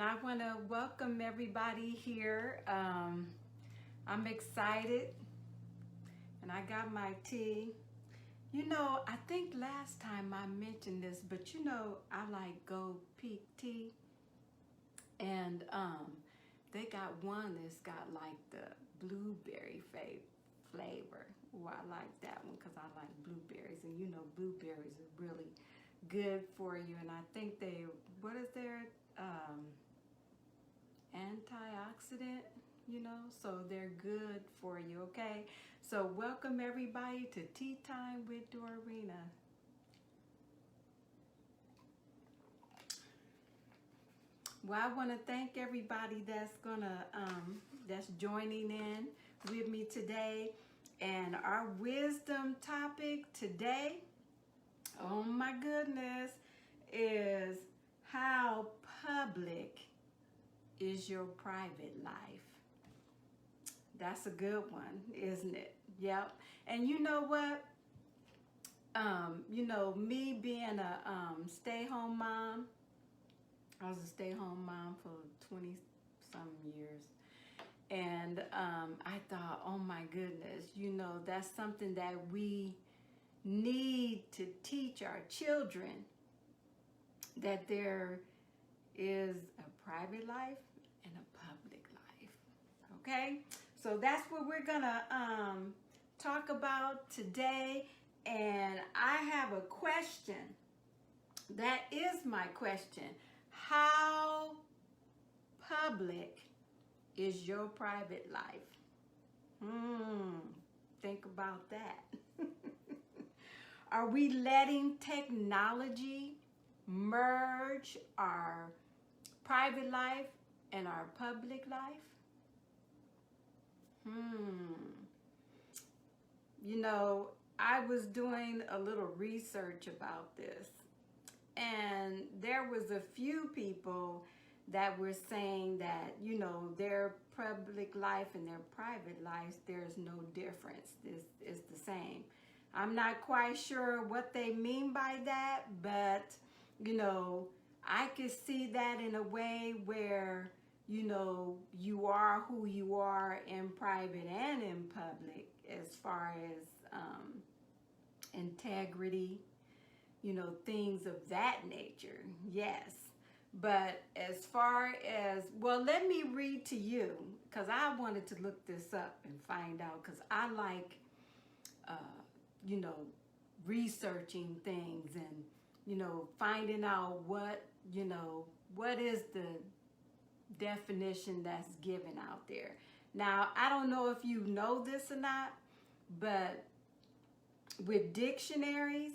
I want to welcome everybody here. I'm excited, and I got my tea. You know, I think last time I mentioned this, but you know, I like Gold Peak tea, and they got one that's got like the blueberry flavor. Oh, I like that one because I like blueberries, and you know, blueberries are really good for you. And I think what is their antioxidant, you know, so they're good for you. Okay, so welcome everybody to Tea Time with Dorarena. Well, I want to thank everybody that's joining in with me today. And our wisdom topic today, oh my goodness, is how public is your private life? That's a good one, isn't it? Yep. And you know what? You know, me being a stay-home mom, I was a stay-home mom for 20-some years. And I thought, oh my goodness, you know, that's something that we need to teach our children, that there is a private life and a public life. Okay? So that's what we're gonna talk about today. And I have a question. That is my question. How public is your private life? Think about that. Are we letting technology merge our private life and our public life? You know, I was doing a little research about this, and there was a few people that were saying that, you know, their public life and their private lives, there's no difference. It's the same. I'm not quite sure what they mean by that, but, you know, I could see that in a way where, you know, you are who you are in private and in public as far as integrity, you know, things of that nature. Yes. But as far as, well, let me read to you, because I wanted to look this up and find out, because I like, you know, researching things and, you know, finding out what, you know, what is the definition that's given out there. Now, I don't know if you know this or not, but with dictionaries,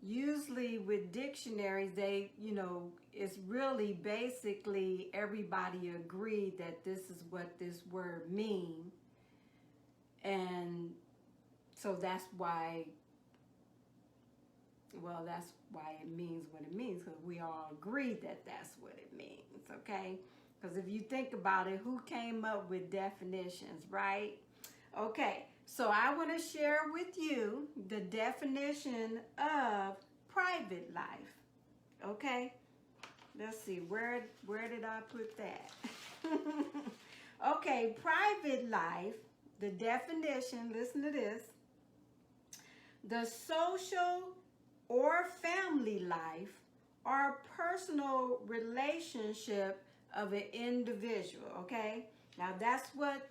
usually with dictionaries, they, you know, it's really basically everybody agreed that this is what this word means. And so that's why, well, that's why it means what it means, because we all agree that that's what it means, okay? Because if you think about it, who came up with definitions, right? Okay, so I want to share with you the definition of private life, okay? Let's see, where did I put that? Okay, private life, the definition, listen to this. The social or family life or personal relationship of an individual, okay? Now that's what,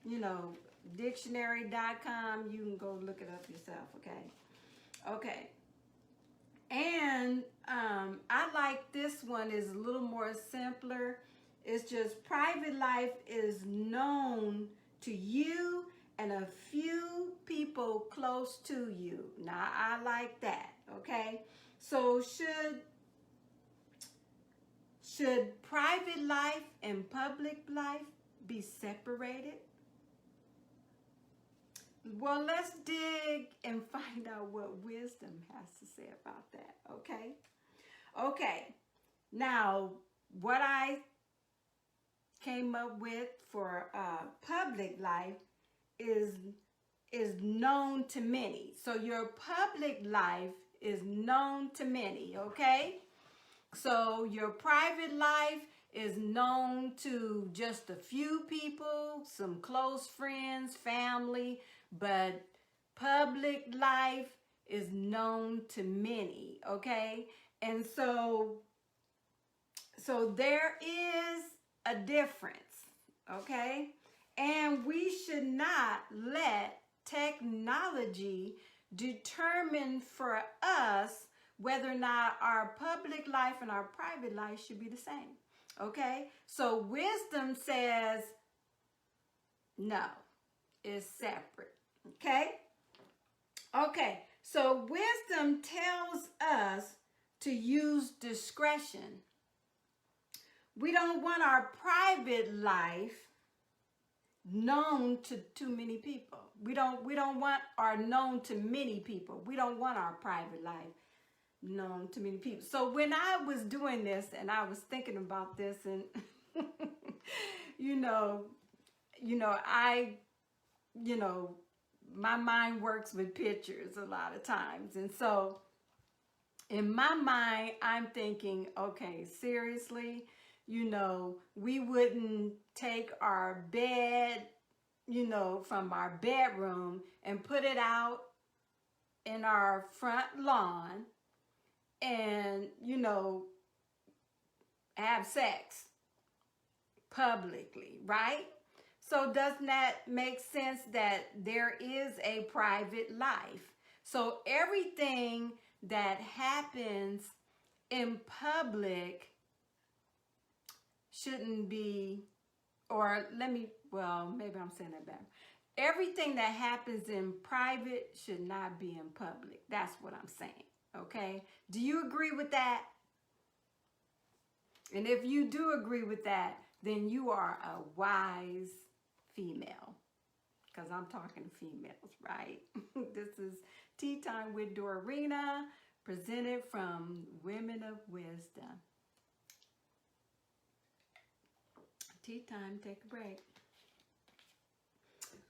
you know, dictionary.com, you can go look it up yourself, okay? Okay. And I like this one, is a little more simpler. It's just private life is known to you and a few people close to you. Now, I like that, okay? So should private life and public life be separated? Well, let's dig and find out what wisdom has to say about that, okay? Okay, now what I came up with for public life is known to many. So your public life is known to many, okay? So your private life is known to just a few people, some close friends, family, but public life is known to many, okay? And so there is a difference, okay? And we should not let technology determine for us whether or not our public life and our private life should be the same, okay? So wisdom says, no, it's separate, okay? Okay, so wisdom tells us to use discretion. We don't want our private life known to too many people. We don't want our known to many people. We don't want our private life known to many people. So when I was doing this and I was thinking about this, and my mind works with pictures a lot of times. And so in my mind, I'm thinking, okay, seriously, we wouldn't take our bed, from our bedroom and put it out in our front lawn and, have sex publicly, right? So doesn't that make sense that there is a private life? So everything that happens in public shouldn't be, maybe I'm saying that better. Everything that happens in private should not be in public. That's what I'm saying, okay? Do you agree with that? And if you do agree with that, then you are a wise female, because I'm talking to females, right? This is Tea Time with Dorarena, presented from Women of Wisdom. Tea time, take a break.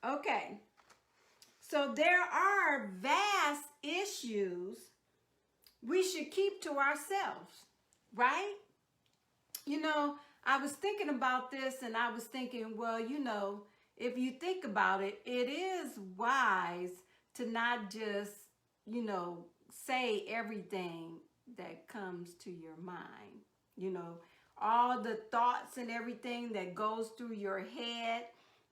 Okay, so there are vast issues we should keep to ourselves, right? I was thinking about this and I was thinking, well, if you think about it, it is wise to not just, say everything that comes to your mind, all the thoughts and everything that goes through your head.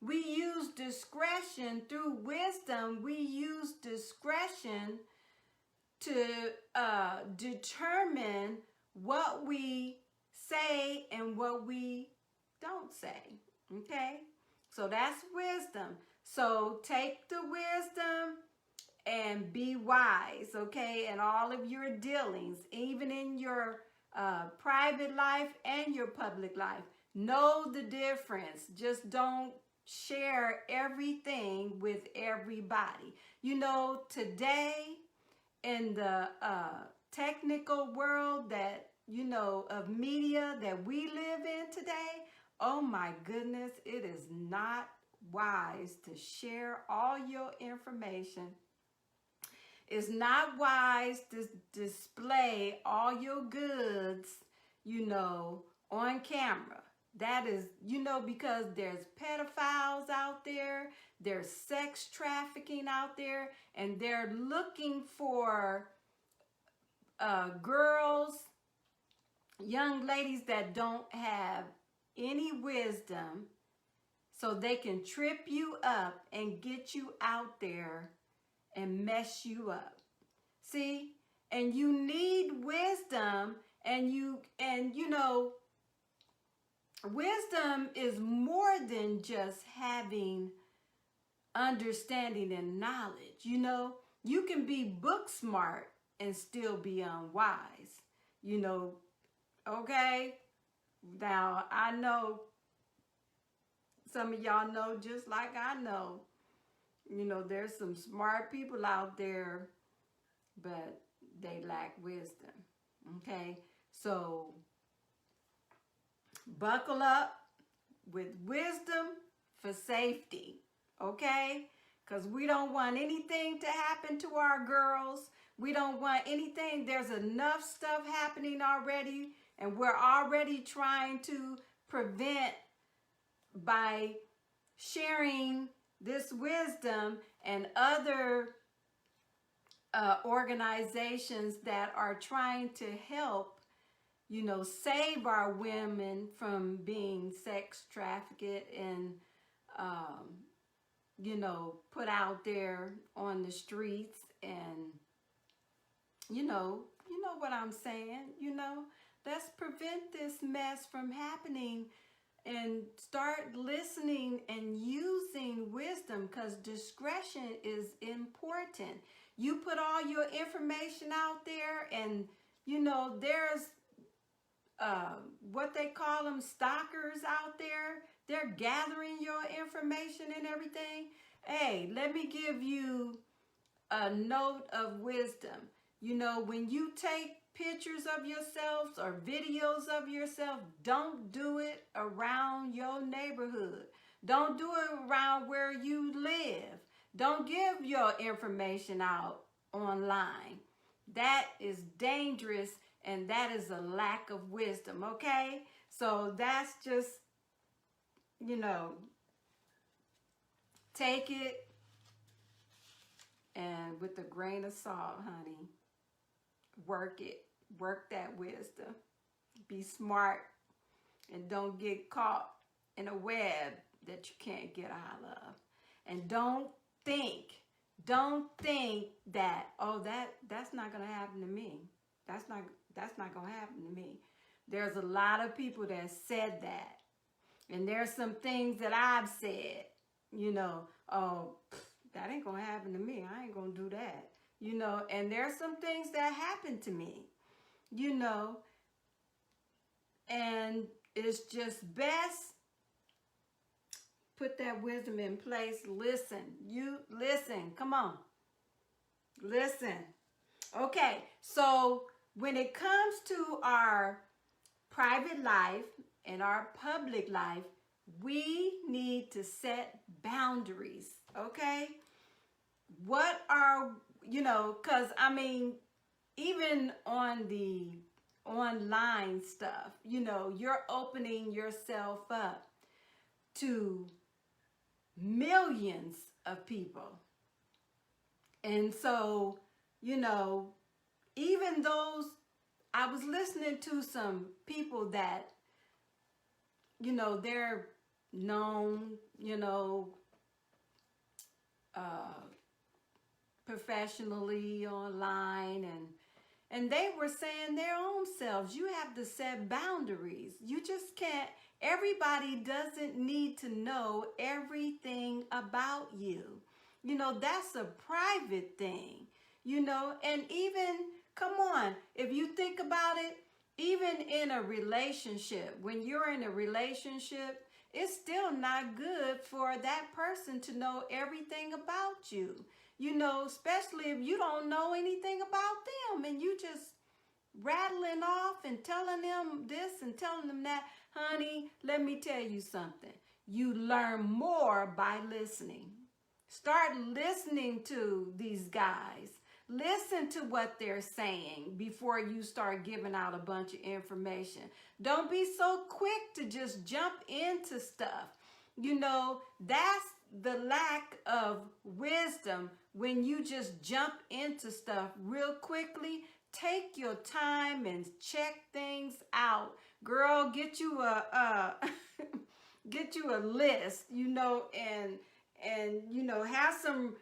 We use discretion through wisdom. We use discretion to determine what we say and what we don't say, okay? So that's wisdom. So take the wisdom and be wise, okay, in all of your dealings, even in your private life and your public life. Know the difference. Just don't share everything with everybody. Today in the technical world that, of media that we live in today, oh my goodness, it is not wise to share all your information. It's not wise to display all your goods, on camera. That is, because there's pedophiles out there, there's sex trafficking out there, and they're looking for girls, young ladies that don't have any wisdom, so they can trip you up and get you out there and mess you up. See? And you need wisdom, and wisdom is more than just having understanding and knowledge. You can be book smart and still be unwise. Okay? Now, I know some of y'all know just like I know. There's some smart people out there, but they lack wisdom. Okay? So, buckle up with wisdom for safety. Okay? Because we don't want anything to happen to our girls. We don't want anything. There's enough stuff happening already And we're already trying to prevent by sharing this wisdom, and other organizations that are trying to help, save our women from being sex trafficked and, put out there on the streets. And, you know what I'm saying, let's prevent this mess from happening and start listening and using wisdom, because discretion is important. You put all your information out there, and there's what they call them, stalkers out there. They're gathering your information and everything. Hey, let me give you a note of wisdom. When you take pictures of yourselves or videos of yourself, don't do it around your neighborhood. Don't do it around where you live. Don't give your information out online. That is dangerous, and that is a lack of wisdom, okay? So that's just, take it and with a grain of salt, honey. Work it. Work that wisdom. Be smart, and don't get caught in a web that you can't get out of. And don't think that, oh, that's not going to happen to me. That's not going to happen to me. There's a lot of people that said that. And there's some things that I've said, oh, that ain't going to happen to me. I ain't going to do that. And there's some things that happened to me, and it's just best put that wisdom in place. Listen, come on, listen. Okay, so when it comes to our private life and our public life, we need to set boundaries, okay? What are, because even on the online stuff, you're opening yourself up to millions of people. And so, even those, I was listening to some people that, they're known, professionally online, and they were saying their own selves, you have to set boundaries. You just can't, everybody doesn't need to know everything about you. That's a private thing, and even, come on, if you think about it, even in a relationship, when you're in a relationship, it's still not good for that person to know everything about you. Especially if you don't know anything about them, and you just rattling off and telling them this and telling them that. Honey, let me tell you something. You learn more by listening. Start listening to these guys. Listen to what they're saying before you start giving out a bunch of information. Don't be so quick to just jump into stuff. That's the lack of wisdom, when you just jump into stuff real quickly. Take your time and check things out. Girl, get you a get you a list, and have some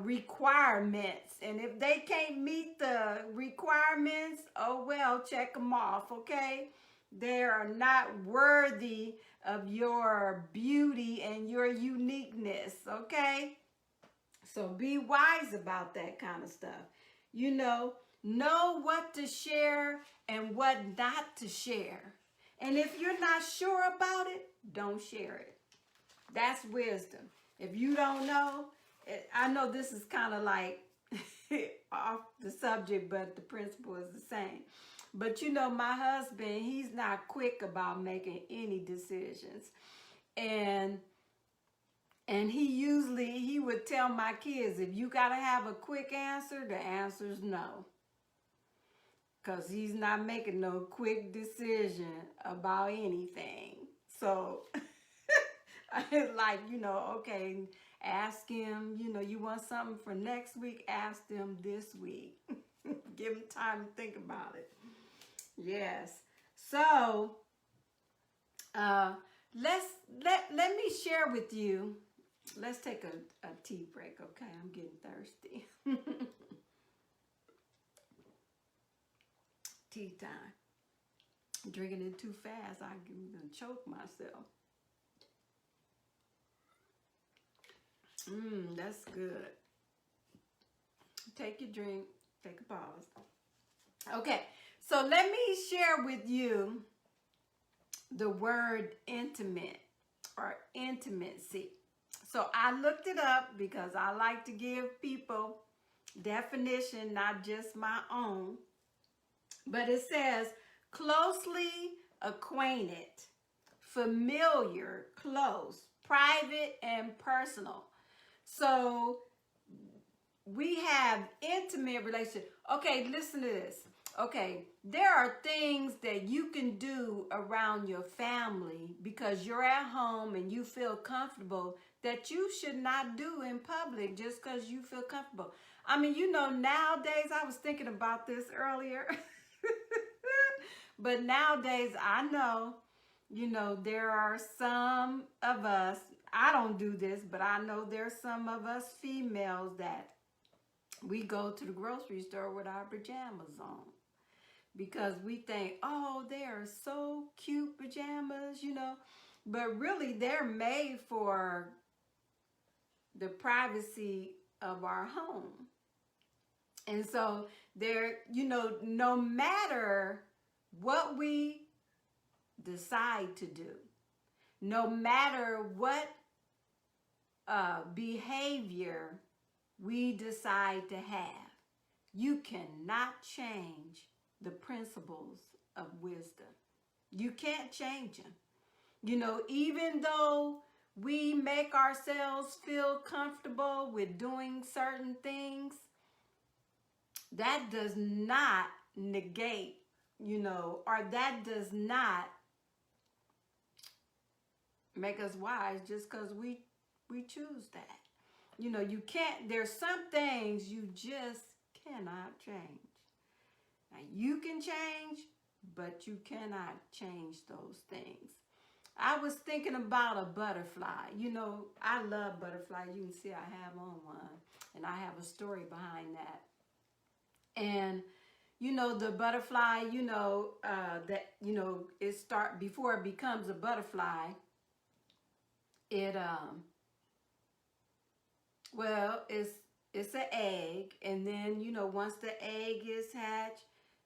requirements. And if they can't meet the requirements, oh well, check them off, okay? They are not worthy of your beauty and your uniqueness, okay? So be wise about that kind of stuff. Know what to share and what not to share. And if you're not sure about it, don't share it. That's wisdom. If you don't know, I know this is kind of like off the subject, but the principle is the same. But my husband, he's not quick about making any decisions. And he would tell my kids, if you got to have a quick answer, the answer is no. because he's not making no quick decision about anything. So it's like, okay, ask him, you want something for next week, ask them this week. Give him time to think about it. Yes. So let me share with you. Let's take a tea break, okay? I'm getting thirsty. Tea time. Drinking it too fast, I'm gonna choke myself. That's good. Take your drink. Take a pause. Okay, so let me share with you the word intimate or intimacy. So I looked it up because I like to give people definition, not just my own. But it says closely acquainted, familiar, close, private, and personal. So we have intimate relationship. Okay, listen to this. Okay, there are things that you can do around your family because you're at home and you feel comfortable that you should not do in public just because you feel comfortable. I mean, nowadays, I was thinking about this earlier. But nowadays, I know, there are some of us, I don't do this, but I know there's some of us females that we go to the grocery store with our pajamas on because we think, oh, they are so cute pajamas, but really they're made for the privacy of our home. And so there, no matter what we decide to do, no matter what behavior we decide to have, you cannot change the principles of wisdom. You can't change them. Even though we make ourselves feel comfortable with doing certain things, that does not negate, or that does not make us wise just because we choose that. You can't, there's some things you just cannot change. Now, you can change, but you cannot change those things. I was thinking about a butterfly. I love butterflies. You can see I have on one, and I have a story behind that. And the butterfly, that before it becomes a butterfly, it's an egg, and then once the egg is hatched,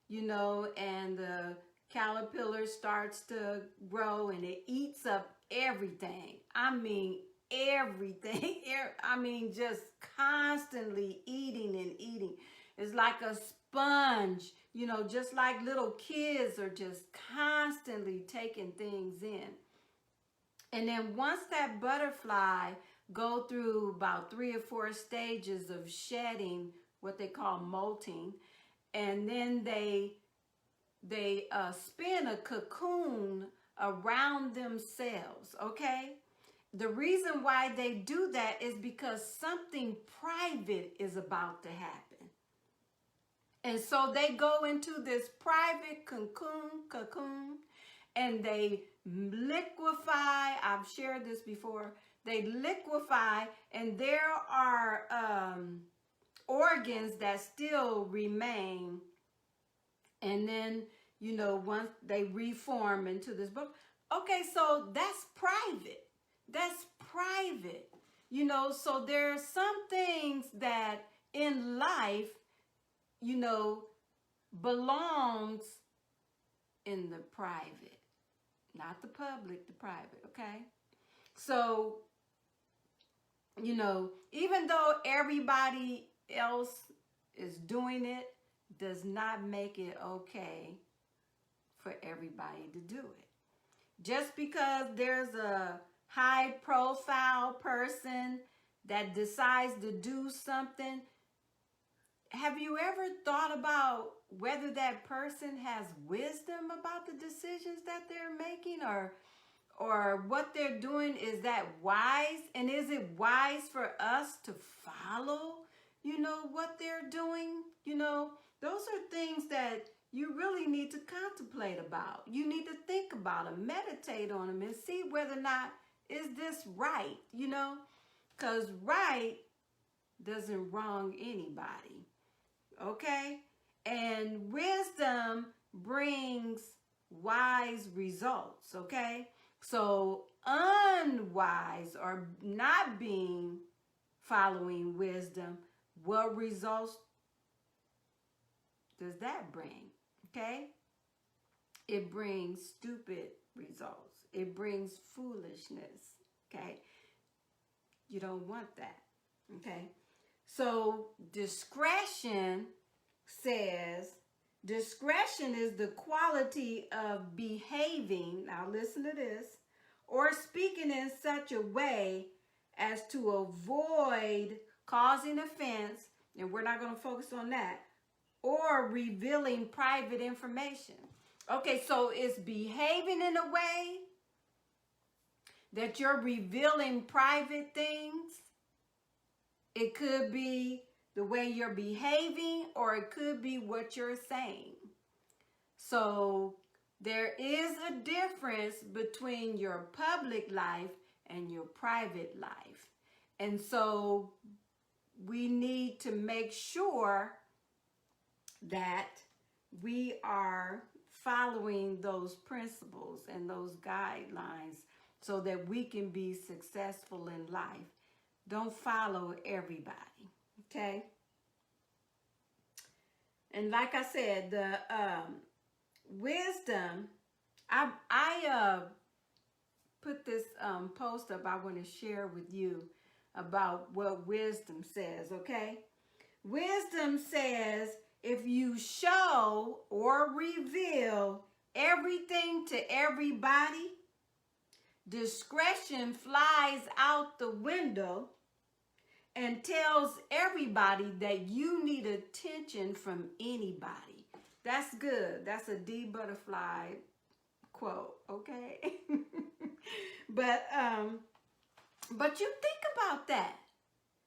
and the caterpillar starts to grow and it eats up everything. I mean everything. I mean just constantly eating and eating. It's like a sponge, just like little kids are just constantly taking things in. And then once that butterfly go through about 3 or 4 stages of shedding, what they call molting, and then they spin a cocoon around themselves, okay? The reason why they do that is because something private is about to happen. And so they go into this private cocoon, and they liquefy. I've shared this before. They liquefy, and there are organs that still remain. And then, once they reform into this book. Okay, so that's private. That's private. So there are some things that in life, belongs in the private. Not the public, the private, okay? So, even though everybody else is doing it, does not make it okay for everybody to do it. Just because there's a high profile person that decides to do something, have you ever thought about whether that person has wisdom about the decisions that they're making, or what they're doing? Is that wise? And is it wise for us to follow, what they're doing? Those are things that you really need to contemplate about. You need to think about them, meditate on them, and see whether or not is this right, because right doesn't wrong anybody, okay? And wisdom brings wise results, okay? So unwise or not following wisdom, what results does that bring? Okay? It brings stupid results. It brings foolishness. Okay? You don't want that. Okay? So discretion says, discretion is the quality of behaving, now listen to this, or speaking in such a way as to avoid causing offense, and we're not going to focus on that, or revealing private information. Okay, so it's behaving in a way that you're revealing private things. It could be the way you're behaving, or it could be what you're saying. So there is a difference between your public life and your private life. And so we need to make sure that we are following those principles and those guidelines so that we can be successful in life. Don't follow everybody, okay? And like I said, the wisdom, I put this post up I want to share with you about what wisdom says, okay? Wisdom says, if you show or reveal everything to everybody, discretion flies out the window and tells everybody that you need attention from anybody. That's good. That's a D Butterfly quote, okay? But you think about that.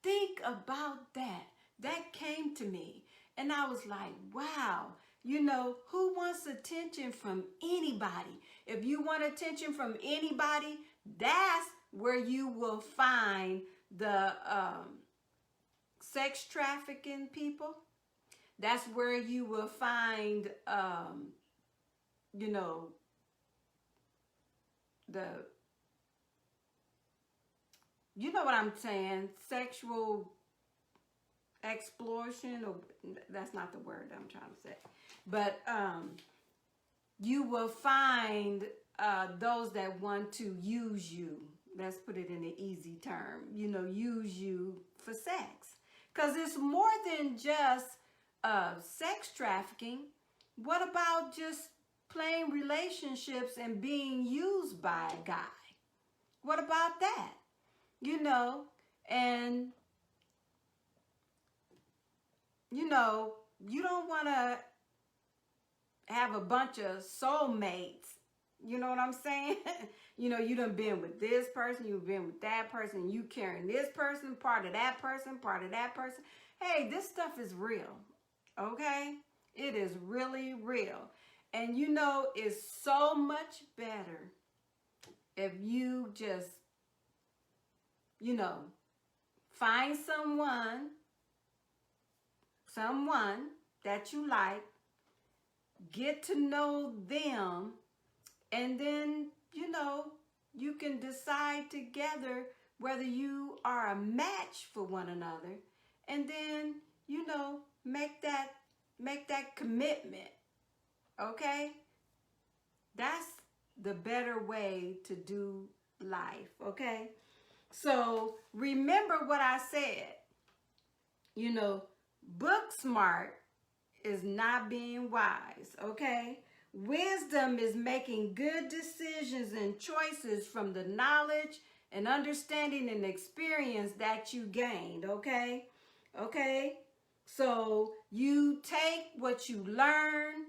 Think about that. That came to me. And I was like, wow, who wants attention from anybody? If you want attention from anybody, that's where you will find the sex trafficking people. That's where you will find, what I'm saying, sexual exploitation, or that's not the word I'm trying to say. But you will find those that want to use you. Let's put it in an easy term. Use you for sex. Because it's more than just sex trafficking. What about just plain relationships and being used by a guy? What about that? And you don't want to have a bunch of soulmates. You know what I'm saying? You done been with this person, you've been with that person, you carrying this person, part of that person, part of that person. Hey, this stuff is real, okay? It is really real. And it's so much better if you just, find someone that you like, get to know them, and then, you can decide together whether you are a match for one another, and then, make that commitment, okay? That's the better way to do life, okay? So remember what I said, book smart is not being wise, okay? Wisdom is making good decisions and choices from the knowledge and understanding and experience that you gained, okay? Okay? So you take what you learn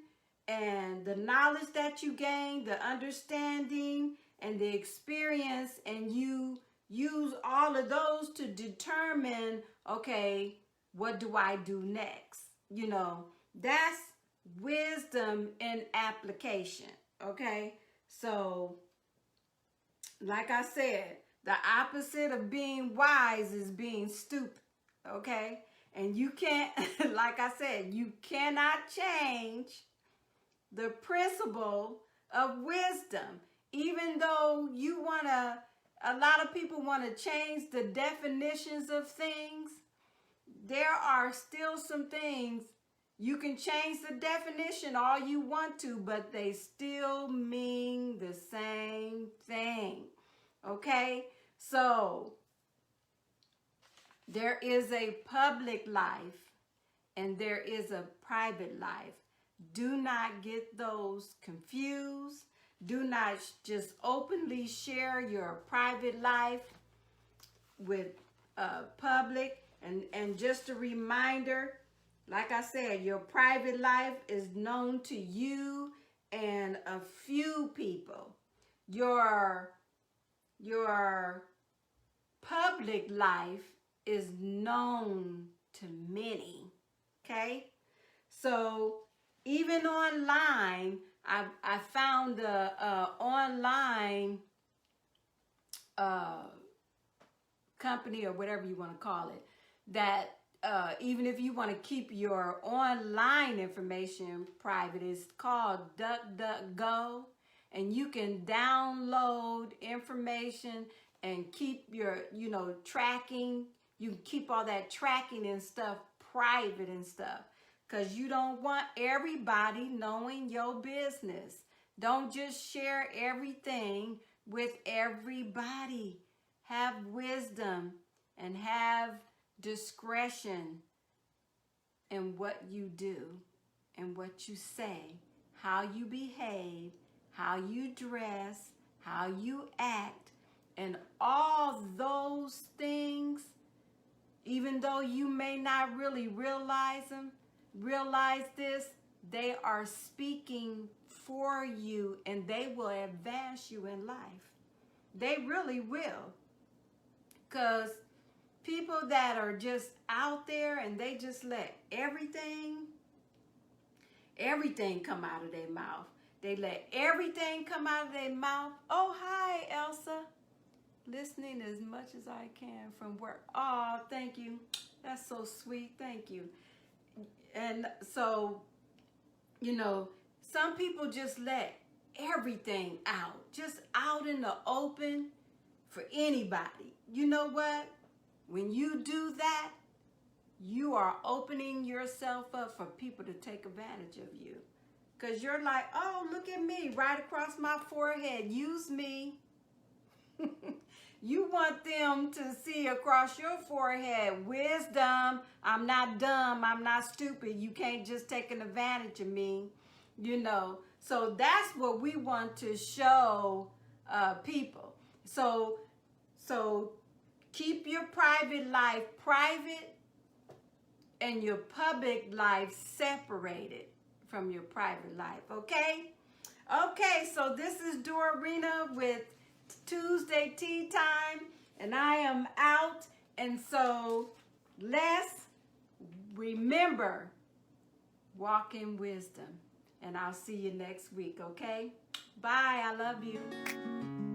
and the knowledge that you gain, the understanding and the experience, and you use all of those to determine, okay, what do I do next? You know, that's wisdom in application, okay? So, like I said, the opposite of being wise is being stupid, okay? And you can't, like I said, you cannot change the principle of wisdom. Even though you want to, a lot of people want to change the definitions of things, there are still some things you can change the definition all you want to, but they still mean the same thing. Okay? So, there is a public life and there is a private life. Do not get those confused. Do not just openly share your private life with public. And just a reminder, like I said, your private life is known to you and a few people. Your public life is known to many. Okay? So even online, I found a online company or whatever you want to call it, that even if you want to keep your online information private, it's called DuckDuckGo, and you can download information and keep your, tracking. You can keep all that tracking and stuff private and stuff, because you don't want everybody knowing your business. Don't just share everything with everybody. Have wisdom and have discretion in what you do and what you say, how you behave, how you dress, how you act, and all those things. Even though you may not really realize this, they are speaking for you, and they will advance you in life. They really will. Because people that are just out there and they just let everything come out of their mouth. They let everything come out of their mouth. Oh, hi, Elsa. Listening as much as I can from work. Oh, thank you. That's so sweet. Thank you. And so, some people just let everything out, just out in the open for anybody. You know what? When you do that, you are opening yourself up for people to take advantage of you. Because you're like, oh, look at me right across my forehead. Use me. You want them to see across your forehead, wisdom. I'm not dumb. I'm not stupid. You can't just take an advantage of me, So that's what we want to show people. So keep your private life private and your public life separated from your private life, okay? Okay, so this is Dorarena with Tuesday Tea Time, and I am out. And so let's remember, walk in wisdom. And I'll see you next week, okay? Bye, I love you.